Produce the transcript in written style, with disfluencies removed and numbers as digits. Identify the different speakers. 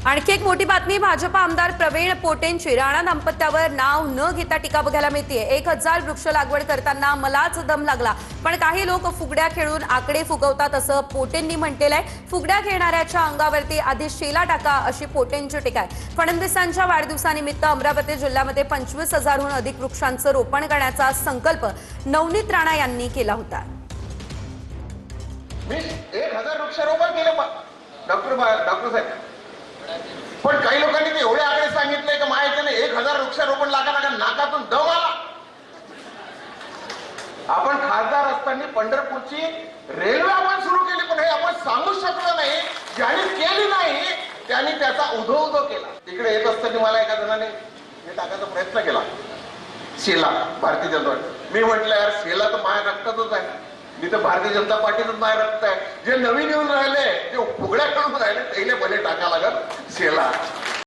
Speaker 1: आणखी एक मोठी बातमी, भाजपा आमदार प्रवीण पोटेंची राणा दाम्पत्यावर नाव न घेता टीका बघायला मिळते। 1000 वृक्ष लागवड करताना मलाच दम लागला, पण काही लोक फुगड्या खेळून आकडे फुगवतात असं पोटेंनी म्हटलेलं आहे। फुगड्या खेळणाऱ्याच्या अंगावरती आधी शेला टाका अशी पोटेंची टीका आहे। फडणवीसांच्या वाढदिवसानिमित्त अमरावती जिल्ह्यामध्ये 25,000हून अधिक वृक्षांचं रोपण करण्याचा संकल्प नवनीत राणा यांनी केला होता।
Speaker 2: मी 1000 वृक्षारोपण केले डॉक्टर साहेब, पण काही लोकांनी ते एवढे आकडे सांगितले की माहितीने 1000 वृक्षारोपण लागा नाकातून दम आला। आपण खासदार असताना पंढरपूरची रेल्वे आपण सुरू केली, पण हे आपण सांगू शकलो नाही। ज्यांनी केली नाही त्यांनी त्याचा उधो केला। इकडे येत असताना मला एका जणाने हे टाकायचा प्रयत्न केला, शेला भारतीय जनता पार्टी। मी म्हटलं यार शेला तर माझ्या रक्तातच आहे, मी तर भारतीय जनता पार्टीतच माझ्या रक्त आहे। जे नवीन येऊन राहिले ते फुगड्या करून राहिले त्याला भले टाका लागत शेला।